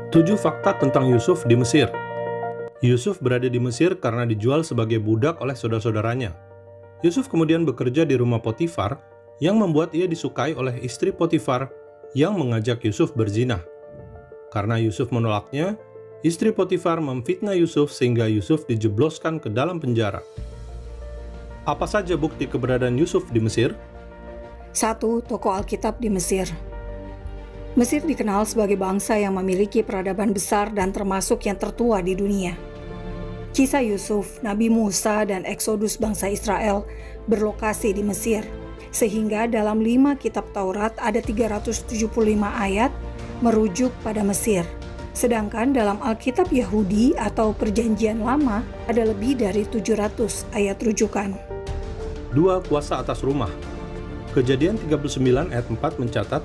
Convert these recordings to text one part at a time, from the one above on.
7 fakta tentang Yusuf di Mesir. Yusuf berada di Mesir karena dijual sebagai budak oleh saudara-saudaranya. Yusuf kemudian bekerja di rumah Potifar, yang membuat ia disukai oleh istri Potifar yang mengajak Yusuf berzina. Karena Yusuf menolaknya, istri Potifar memfitnah Yusuf sehingga Yusuf dijebloskan ke dalam penjara. Apa saja bukti keberadaan Yusuf di Mesir? 1. Tokoh Alkitab di Mesir. Mesir dikenal sebagai bangsa yang memiliki peradaban besar dan termasuk yang tertua di dunia. Kisah Yusuf, Nabi Musa, dan Eksodus bangsa Israel berlokasi di Mesir, sehingga dalam 5 kitab Taurat ada 375 ayat merujuk pada Mesir. Sedangkan dalam Alkitab Yahudi atau Perjanjian Lama ada lebih dari 700 ayat rujukan. 2. Kuasa atas rumah. Kejadian 39 ayat 4 mencatat,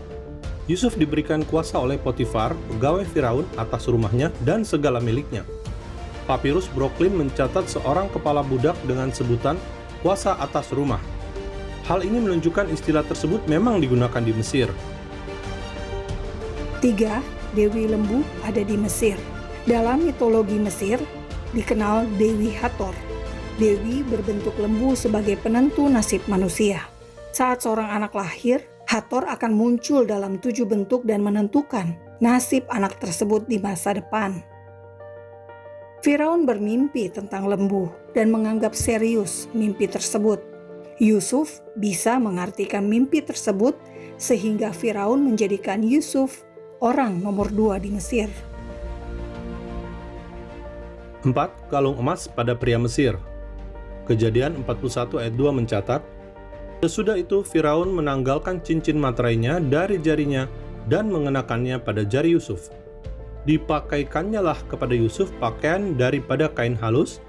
Yusuf diberikan kuasa oleh Potifar, pegawai Firaun atas rumahnya dan segala miliknya. Papirus Brooklyn mencatat seorang kepala budak dengan sebutan kuasa atas rumah. Hal ini menunjukkan istilah tersebut memang digunakan di Mesir. 3. Dewi Lembu ada di Mesir. Dalam mitologi Mesir, dikenal Dewi Hathor. Dewi berbentuk lembu sebagai penentu nasib manusia. Saat seorang anak lahir, Hathor akan muncul dalam 7 bentuk dan menentukan nasib anak tersebut di masa depan. Firaun bermimpi tentang lembu dan menganggap serius mimpi tersebut. Yusuf bisa mengartikan mimpi tersebut sehingga Firaun menjadikan Yusuf orang nomor 2 di Mesir. 4. Kalung emas pada pria Mesir. Kejadian 41 ayat 2 mencatat, sesudah itu Firaun menanggalkan cincin materainya dari jarinya dan mengenakannya pada jari Yusuf. Dipakaikannyalah kepada Yusuf pakaian daripada kain halus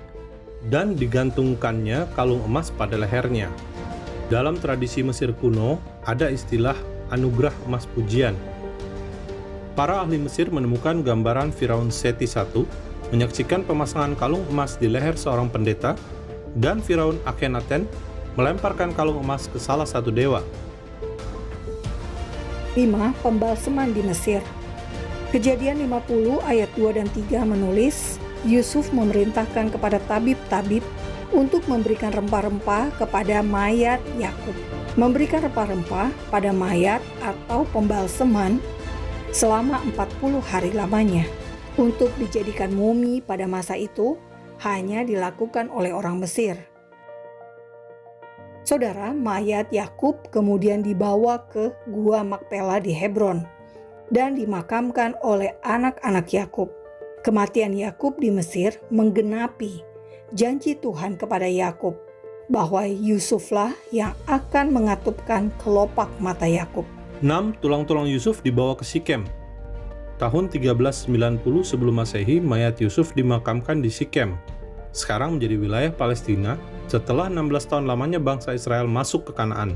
dan digantungkannya kalung emas pada lehernya. Dalam tradisi Mesir kuno ada istilah anugerah emas pujian. Para ahli Mesir menemukan gambaran Firaun Seti I menyaksikan pemasangan kalung emas di leher seorang pendeta dan Firaun Akhenaten melemparkan kalung emas ke salah satu dewa. 5. Pembalseman di Mesir. Kejadian 50 ayat 2 dan 3 menulis, Yusuf memerintahkan kepada tabib-tabib untuk memberikan rempah-rempah kepada mayat Yakub. Memberikan rempah-rempah pada mayat atau pembalseman selama 40 hari lamanya. Untuk dijadikan mumi pada masa itu hanya dilakukan oleh orang Mesir. Saudara, mayat Yakub kemudian dibawa ke Gua Makpela di Hebron dan dimakamkan oleh anak-anak Yakub. Kematian Yakub di Mesir menggenapi janji Tuhan kepada Yakub bahwa Yusuflah yang akan mengatupkan kelopak mata Yakub. 6. Tulang-tulang Yusuf dibawa ke Sikem. Tahun 1390 sebelum Masehi, mayat Yusuf dimakamkan di Sikem. Sekarang menjadi wilayah Palestina setelah 16 tahun lamanya bangsa Israel masuk ke Kanaan.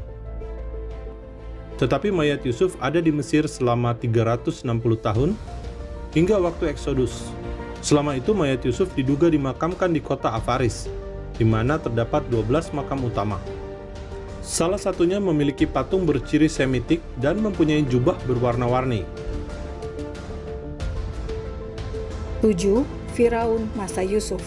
Tetapi mayat Yusuf ada di Mesir selama 360 tahun hingga waktu Eksodus. Selama itu mayat Yusuf diduga dimakamkan di kota Avaris, di mana terdapat 12 makam utama. Salah satunya memiliki patung berciri Semitik dan mempunyai jubah berwarna-warni. 7. Firaun masa Yusuf.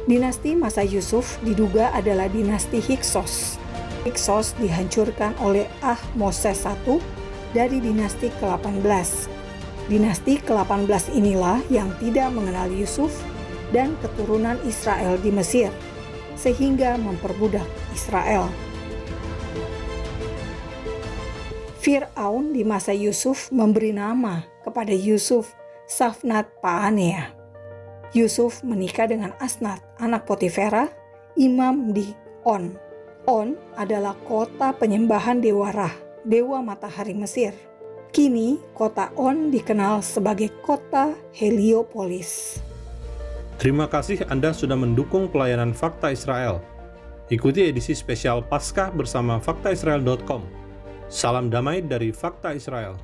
Dinasti masa Yusuf diduga adalah dinasti Hiksos. Hiksos dihancurkan oleh Ahmoses I dari dinasti ke-18. Dinasti ke-18 inilah yang tidak mengenal Yusuf dan keturunan Israel di Mesir, sehingga memperbudak Israel. Fir'aun di masa Yusuf memberi nama kepada Yusuf Safnat Paanea. Yusuf menikah dengan Asnat, anak Potifera, imam di On. On adalah kota penyembahan dewa Ra, dewa matahari Mesir. Kini, kota On dikenal sebagai kota Heliopolis. Terima kasih Anda sudah mendukung pelayanan Fakta Israel. Ikuti edisi spesial Paskah bersama faktaisrael.com. Salam damai dari Fakta Israel.